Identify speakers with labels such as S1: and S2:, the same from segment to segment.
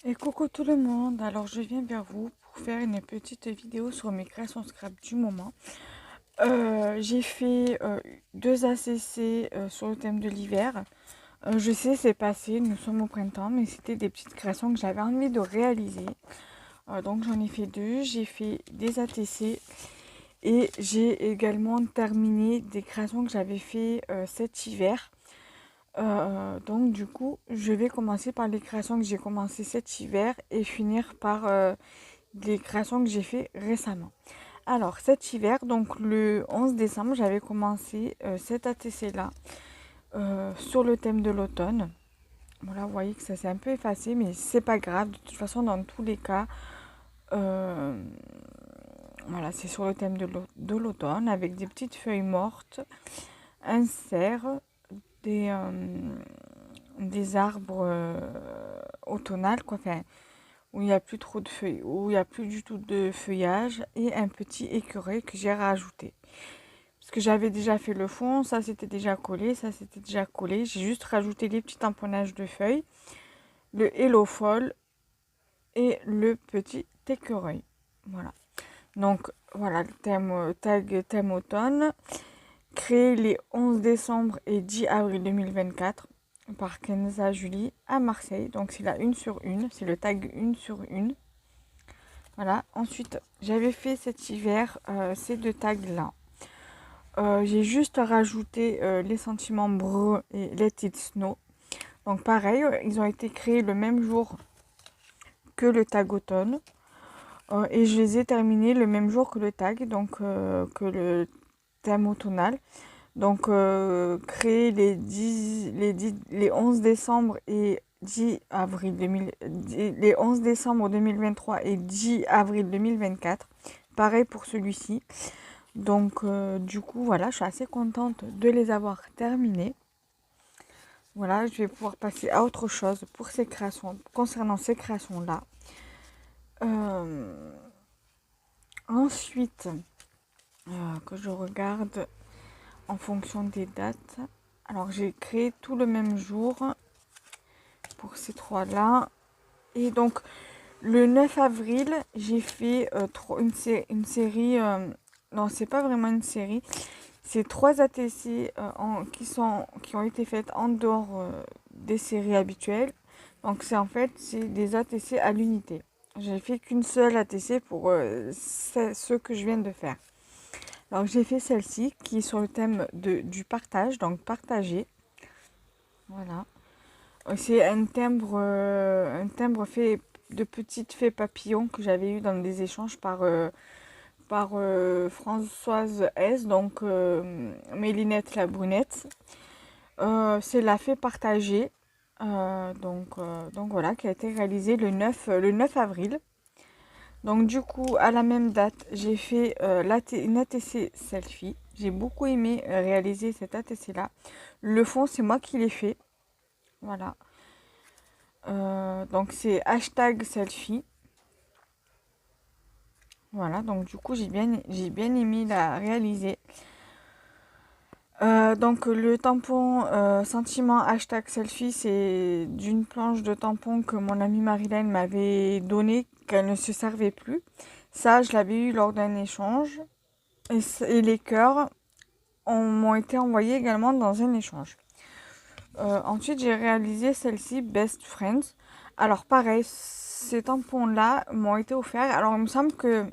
S1: Et coucou tout le monde, alors je viens vers vous pour faire une petite vidéo sur mes créations scrap du moment. J'ai fait deux ACC sur le thème de l'hiver. Je sais c'est passé, nous sommes au printemps, mais c'était des petites créations que j'avais envie de réaliser. Donc j'en ai fait deux, j'ai fait des ATC et j'ai également terminé des créations que j'avais fait cet hiver. Donc du coup, je vais commencer par les créations que j'ai commencé cet hiver et finir par les créations que j'ai fait récemment. Alors cet hiver, donc le 11 décembre, j'avais commencé cet ATC-là sur le thème de l'automne. Voilà, vous voyez que ça s'est un peu effacé, mais c'est pas grave. De toute façon, dans tous les cas, euh, voilà, c'est sur le thème de l'automne avec des petites feuilles mortes, un cerf, des, euh, des arbres automnales, quoi, enfin, où il n'y a plus trop de feuilles, où il n'y a plus du tout de feuillage, et un petit écureuil que j'ai rajouté. Parce que j'avais déjà fait le fond, ça c'était déjà collé, ça c'était déjà collé. J'ai juste rajouté les petits tamponnages de feuilles, le hello fall et le petit écureuil. Voilà. Donc voilà le thème tag thème automne. Créé les 11 décembre et 10 avril 2024 par Kenza Julie à Marseille. Donc c'est la 1/1, c'est le tag 1/1. Voilà. Ensuite, j'avais fait cet hiver ces deux tags-là. J'ai juste rajouté les sentiments breux et Let It Snow. Donc pareil, ils ont été créés le même jour que le tag automne. Et je les ai terminés le même jour que le tag, donc que le thème automnal. Donc, créé les 11 décembre et 10 avril 2000, les 11 décembre 2023 et 10 avril 2024. Pareil pour celui-ci. Donc, du coup, voilà, je suis assez contente de les avoir terminés. Voilà, je vais pouvoir passer à autre chose pour ces créations, concernant ces créations-là. Euh, ensuite, que je regarde en fonction des dates. Alors j'ai créé tout le même jour pour ces trois-là. Et donc le 9 avril, j'ai fait une série. Non, c'est pas vraiment une série. C'est trois ATC qui ont été faites en dehors des séries habituelles. Donc c'est des ATC à l'unité. J'ai fait qu'une seule ATC pour ce que je viens de faire. Alors j'ai fait celle-ci qui est sur le thème du partage, donc partager. Voilà. C'est un timbre fait de petites fées papillons que j'avais eu dans des échanges par Françoise S, donc Mélinette la brunette. C'est la fée partagée, donc voilà, qui a été réalisée le 9 avril. Donc du coup, à la même date, j'ai fait une ATC selfie. J'ai beaucoup aimé réaliser cette ATC-là. Le fond, c'est moi qui l'ai fait. Voilà. Donc c'est hashtag selfie. Voilà, donc du coup, j'ai bien aimé la réaliser. Donc le tampon sentiment hashtag selfie, c'est d'une planche de tampon que mon amie Marilyn m'avait donné, qu'elle ne se servait plus. Ça, je l'avais eu lors d'un échange. Et les cœurs m'ont été envoyés également dans un échange. Ensuite, j'ai réalisé celle-ci, Best Friends. Alors pareil, ces tampons-là m'ont été offerts. Alors il me semble que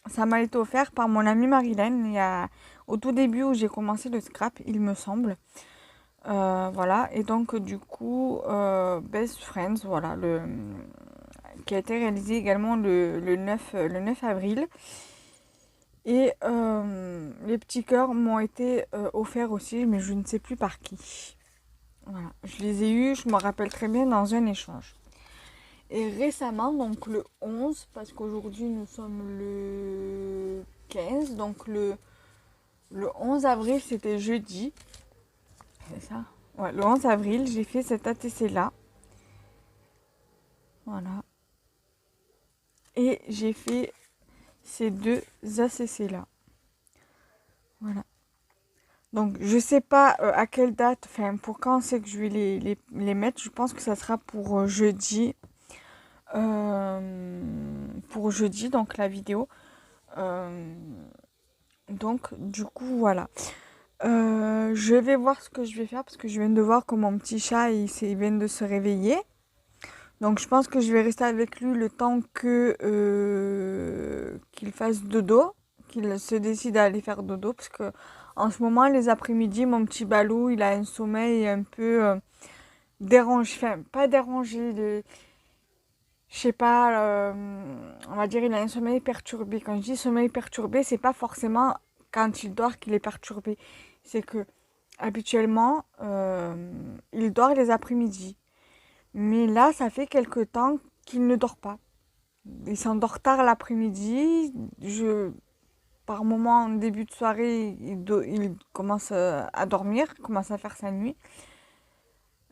S1: ça m'a été offert par mon amie Marilyn au tout début où j'ai commencé le scrap, il me semble. Voilà, et donc du coup, Best Friends, voilà, qui a été réalisé également le 9 avril. Et les petits cœurs m'ont été offerts aussi, mais je ne sais plus par qui. Voilà, je les ai eus, je me rappelle très bien, dans un échange. Et récemment, donc le 11, parce qu'aujourd'hui nous sommes le 15, donc le 11 avril, c'était jeudi. C'est ça? Ouais, le 11 avril, j'ai fait cet ATC-là. Voilà. Et j'ai fait ces deux ACC-là. Voilà. Donc, je sais pas à quelle date, enfin, pour quand c'est que je vais les mettre. Je pense que ça sera pour jeudi. pour jeudi, donc la vidéo. Donc du coup voilà. Je vais voir ce que je vais faire parce que je viens de voir que mon petit chat il vient de se réveiller. Donc je pense que je vais rester avec lui le temps que qu'il fasse dodo, qu'il se décide à aller faire dodo parce que en ce moment les après-midi mon petit Balou il a un sommeil un peu dérangé, enfin pas dérangé, je sais pas, on va dire il a un sommeil perturbé. Quand je dis sommeil perturbé, c'est pas forcément quand il dort qu'il est perturbé, c'est que habituellement il dort les après-midi. Mais là, ça fait quelque temps qu'il ne dort pas. Il s'endort tard l'après-midi. Par moment, en début de soirée, il commence à dormir, commence à faire sa nuit.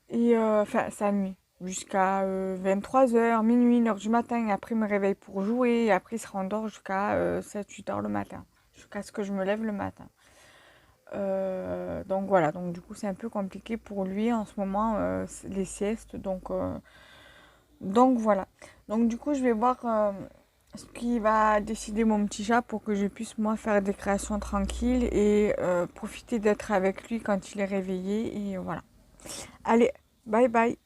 S1: Et enfin, sa nuit. Jusqu'à 23 h, minuit, 1 h du matin. Et après, il me réveille pour jouer. Et après, il se rendort jusqu'à 7-8 h le matin. Jusqu'à ce que je me lève le matin. Donc voilà. Donc du coup, c'est un peu compliqué pour lui en ce moment, les siestes. Donc voilà. Donc du coup, je vais voir ce qui va décider mon petit chat pour que je puisse moi faire des créations tranquilles et profiter d'être avec lui quand il est réveillé. Et voilà. Allez, bye bye.